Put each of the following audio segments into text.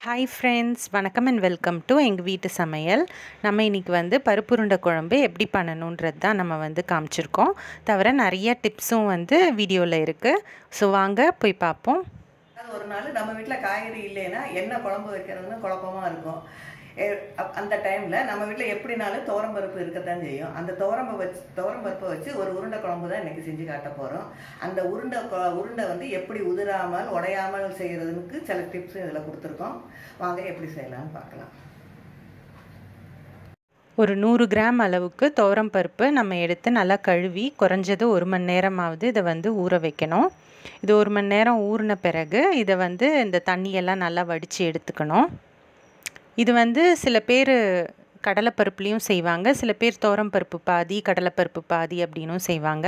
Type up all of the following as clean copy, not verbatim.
Hi friends, வணக்கம் and welcome to எங்கள் வீட்டு சமையல். நம்ம இன்றைக்கி பருப்புருண்டை குழம்பு எப்படி பண்ணணுன்றது தான் நம்ம காமிச்சிருக்கோம். தவிர நிறைய டிப்ஸும் வீடியோவில் இருக்குது. ஸோ வாங்க போய் பார்ப்போம். ஒரு நாள் நம்ம வீட்டில் காய்கறி இல்லைன்னா என்ன குழம்பு வைக்கிறதுன்னு குழப்பமாக இருக்கும். அந்த டைமில் நம்ம வீட்டில் எப்படினாலும் துவரம்பருப்பு இருக்கத்தான் செய்யும். அந்த துவரம்பருப்பை வச்சு ஒரு உருண்டை குழம்பு தான் இன்றைக்கி செஞ்சு காட்ட போகிறோம். அந்த உருண்டை எப்படி உதிராமல் உடையாமல் செய்கிறதுக்கு சில டிப்ஸ் இதில் கொடுத்துருக்கோம். வாங்க எப்படி செய்யலாம்னு பார்க்கலாம். ஒரு 100 கிராம் அளவுக்கு துவரம்பருப்பு நம்ம எடுத்து நல்லா கழுவி குறைஞ்சது 1 மணி நேரமாவது இதை ஊற வைக்கணும். இது 1 மணி நேரம் ஊறின பிறகு இதை இந்த தண்ணியெல்லாம் நல்லா வடித்து எடுத்துக்கணும். இது சில பேர் கடலைப்பருப்புலேயும் செய்வாங்க, சில பேர் துவரம்பருப்பு பாதி கடலைப்பருப்பு பாதி அப்படின்னும் செய்வாங்க.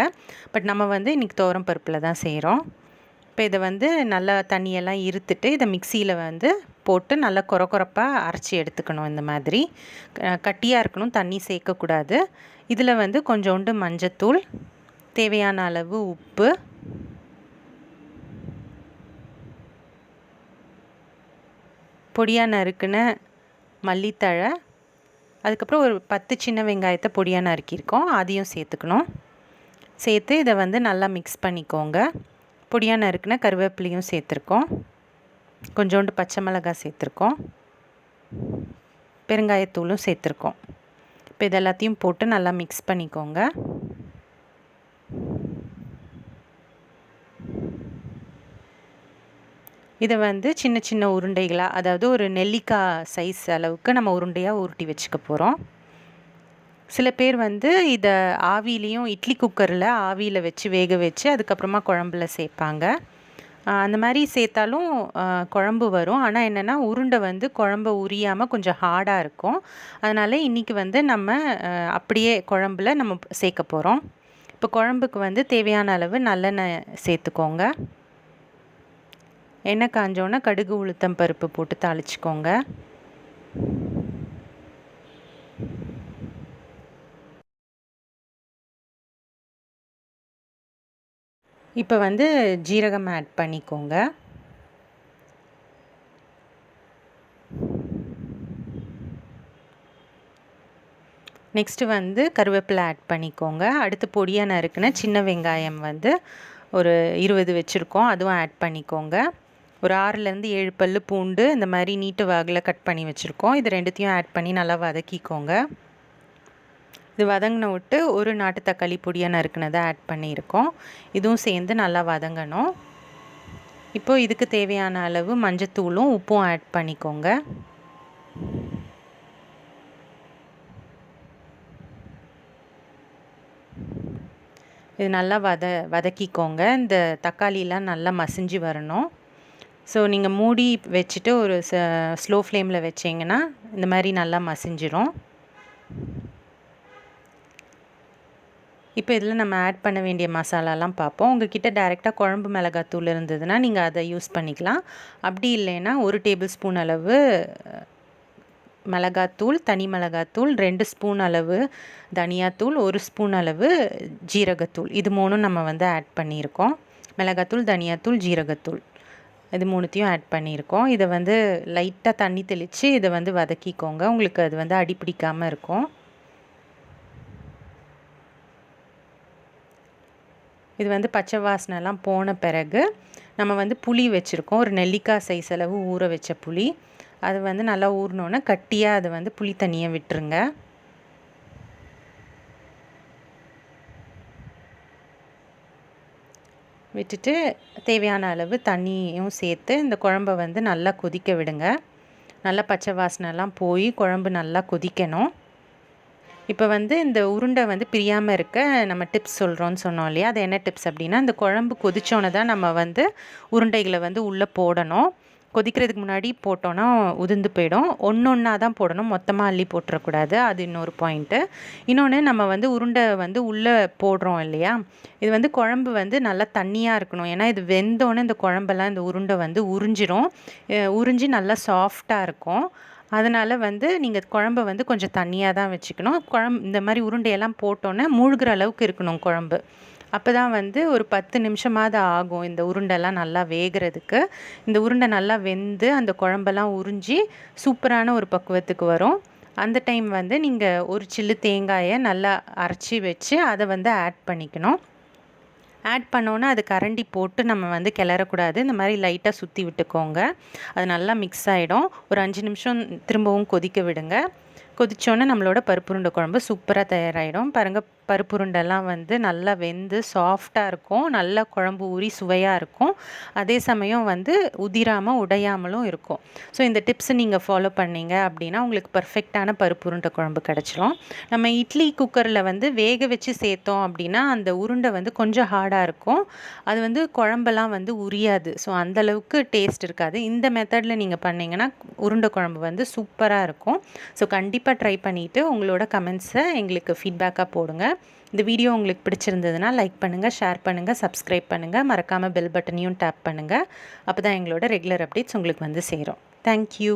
பட் நம்ம இன்றைக்கி துவரம்பருப்பில் தான் செய்கிறோம். இப்போ இதை நல்லா தண்ணியெல்லாம் இருத்துட்டு இதை மிக்சியில் போட்டு நல்லா கொரப்பாக அரைச்சி எடுத்துக்கணும். இந்த மாதிரி கட்டியாக இருக்கணும், தண்ணி சேர்க்கக்கூடாது. இதில் கொஞ்சோண்டு மஞ்சத்தூள், தேவையான அளவு உப்பு, பொடியாக நறுக்குன மல்லித்தழை, அதுக்கப்புறம் ஒரு 10 சின்ன வெங்காயத்தை பொடியாக நறுக்கியிருக்கோம், அதையும் சேர்த்துக்கணும். சேர்த்து இதை நல்லா மிக்ஸ் பண்ணிக்கோங்க. பொடியாக நறுக்குன கருவேப்பிலையும் சேர்த்துருக்கோம், கொஞ்சோண்டு பச்சை மிளகாய் சேர்த்துருக்கோம், பெருங்காயத்தூளும் சேர்த்துருக்கோம். இப்போ இது எல்லாத்தையும் போட்டு நல்லா மிக்ஸ் பண்ணிக்கோங்க. இதை சின்ன சின்ன உருண்டைகளாக, அதாவது ஒரு நெல்லிக்காய் சைஸ் அளவுக்கு நம்ம உருண்டையாக உருட்டி வச்சுக்க போகிறோம். சில பேர் இதை ஆவிலையும் இட்லி குக்கரில் ஆவியில் வச்சு வேக வச்சு அதுக்கப்புறமா குழம்புல சேர்ப்பாங்க. அந்த மாதிரி சேர்த்தாலும் குழம்பு வரும். ஆனால் என்னென்னா உருண்டை குழம்பை உரியாமல் கொஞ்சம் ஹார்டாக இருக்கும். அதனால் இன்றைக்கி நம்ம அப்படியே குழம்புல நம்ம சேர்க்க போகிறோம். இப்போ குழம்புக்கு தேவையான அளவு நல்லெண்ணெய் சேர்த்துக்கோங்க. எண்ணெய் காஞ்சோன்னா கடுகு உளுத்தம் பருப்பு போட்டு தாளிச்சிக்கோங்க. இப்போ ஜீரகம் ஆட் பண்ணிக்கோங்க. நெக்ஸ்ட்டு கருவேப்பிலை ஆட் பண்ணிக்கோங்க. அடுத்து பொடியாக நறுக்குன சின்ன வெங்காயம் ஒரு 20 வச்சுருக்கோம், அதுவும் ஆட் பண்ணிக்கோங்க. ஒரு 6லேருந்து 7 பல் பூண்டு இந்த மாதிரி நீட்டு வாகில் கட் பண்ணி வச்சுருக்கோம். இது ரெண்டுத்தையும் ஆட் பண்ணி நல்லா வதக்கிக்கோங்க. இது வதங்கின விட்டு ஒரு நாட்டு தக்காளி பொடியாக நறுக்குனதை ஆட் பண்ணியிருக்கோம். இதுவும் சேர்ந்து நல்லா வதங்கணும். இப்போது இதுக்கு தேவையான அளவு மஞ்சத்தூளும் உப்பும் ஆட் பண்ணிக்கோங்க. இது நல்லா வதக்கிக்கோங்க. இந்த தக்காளிலாம் நல்லா மசிஞ்சு வரணும். ஸோ நீங்கள் மூடி வச்சுட்டு ஒரு ஸ்லோ ஃப்ளேமில் வச்சிங்கன்னா இந்த மாதிரி நல்லா மசிஞ்சிரும். இப்போ இதில் நம்ம ஆட் பண்ண வேண்டிய மசாலாலாம் பார்ப்போம். உங்கள்கிட்ட டைரெக்டாக குழம்பு மிளகாத்தூள் இருந்ததுன்னா நீங்கள் அதை யூஸ் பண்ணிக்கலாம். அப்படி இல்லைன்னா 1 டேபிள் ஸ்பூன் அளவு மிளகாத்தூள், தனி மிளகாத்தூள், 2 ஸ்பூன் அளவு தனியாத்தூள், 1 ஸ்பூன் அளவு ஜீரகத்தூள், இது 3ம் நம்ம ஆட் பண்ணியிருக்கோம். மிளகாத்தூள், தனியாத்தூள், ஜீரகத்தூள், இது 3த்தையும் ஆட் பண்ணியிருக்கோம். இதை லைட்டாக தண்ணி தெளித்து இதை வதக்கிக்கோங்க. உங்களுக்கு அது அடி பிடிக்காமல் இருக்கும். இது பச்சை வாசனைலாம் போன பிறகு நம்ம புளி வச்சுருக்கோம். ஒரு நெல்லிக்காய் சைஸ் அளவு ஊற வச்ச புளி, அது நல்லா ஊறினோன்னே கட்டியாக அதை புளி தண்ணியை விட்டுருங்க. விட்டுட்டு தேவையான அளவு தண்ணியும் சேர்த்து இந்த குழம்பை நல்லா கொதிக்க விடுங்க. நல்லா பச்சை வாசனைலாம் போய் குழம்பு நல்லா கொதிக்கணும். இப்போ இந்த உருண்டை பிரியாமல் இருக்க நம்ம டிப்ஸ் சொல்கிறோன்னு சொன்னோம் இல்லையா, அது என்ன டிப்ஸ் அப்படின்னா, இந்த குழம்பு கொதிச்சோன்னே தான் நம்ம உருண்டைகளை உள்ளே போடணும். கொதிக்கிறதுக்கு முன்னாடி போட்டோன்னா உதிர்ந்து போயிடும். ஒன்றா தான் போடணும், மொத்தமாக அள்ளி போட்டுறக்கூடாது. அது இன்னொரு பாயிண்ட்டு. இன்னொன்று, நம்ம உருண்டை உள்ளே போடுறோம் இல்லையா, இது குழம்பு நல்லா தண்ணியாக இருக்கணும். ஏன்னா இது வெந்தோன்னே இந்த குழம்பெல்லாம் இந்த உருண்டை உறிஞ்சிரும். உறிஞ்சி நல்லா சாஃப்டாக இருக்கும். அதனால் நீங்கள் குழம்பை கொஞ்சம் தண்ணியாக தான் வச்சுக்கணும். இந்த மாதிரி உருண்டையெல்லாம் போட்டோன்னே மூழ்கிற அளவுக்கு இருக்கணும் குழம்பு. அப்போ தான் வந்து ஒரு 10 நிமிஷமாவது ஆகும் இந்த உருண்டைலாம் நல்லா வேகிறதுக்கு. இந்த உருண்டை நல்லா வெந்து அந்த குழம்பெல்லாம் உறிஞ்சி சூப்பரான ஒரு பக்குவத்துக்கு வரும். அந்த டைம் வந்து நீங்கள் ஒரு சில்லு தேங்காயை நல்லா அரைச்சி வச்சு அதை வந்து ஆட் பண்ணிக்கணும். ஆட் பண்ணோன்னே அது கரண்டி போட்டு நம்ம வந்து கிளறக்கூடாது. இந்த மாதிரி லைட்டாக சுற்றி விட்டுக்கோங்க. அது நல்லா மிக்ஸ் ஆகிடும். ஒரு 5 நிமிஷம் திரும்பவும் கொதிக்க விடுங்க. கொதிச்சோன்னே நம்மளோட பருப்புருண்டை குழம்பு சூப்பராக தயாராகிடும். பாருங்கள், பருப்புருண்டெல்லாம் வந்து நல்லா வெந்து சாஃப்டாக இருக்கும். நல்லா குழம்பு ஊறி சுவையாக இருக்கும். அதே சமயம் வந்து உதிராமல் உடையாமலும் இருக்கும். ஸோ இந்த டிப்ஸை நீங்கள் ஃபாலோ பண்ணீங்க அப்படின்னா உங்களுக்கு பர்ஃபெக்டான பருப்புருண்டை குழம்பு கிடச்சிரும். நம்ம இட்லி குக்கரில் வந்து வேக வச்சு சேர்த்தோம் அப்படின்னா அந்த உருண்டை வந்து கொஞ்சம் ஹார்டாக இருக்கும். அது வந்து குழம்பெல்லாம் வந்து உரியாது. ஸோ அந்தளவுக்கு டேஸ்ட் இருக்காது. இந்த மெத்தடில் நீங்கள் பண்ணிங்கன்னா உருண்டை குழம்பு வந்து சூப்பராக இருக்கும். ஸோ கண்டிப்பாக ட்ரை பண்ணிவிட்டு உங்களோட கமெண்ட்ஸை எங்களுக்கு ஃபீட்பேக்காக போடுங்க. இந்த வீடியோ உங்களுக்கு பிடிச்சிருந்ததுன்னா லைக் பண்ணுங்கள், ஷேர் பண்ணுங்கள், சப்ஸ்கிரைப் பண்ணுங்கள். மறக்காமல் பெல் பட்டனையும் டேப் பண்ணுங்கள். அப்போ தான் எங்களோட ரெகுலர் அப்டேட்ஸ் உங்களுக்கு வந்து சேரும். தேங்க்யூ.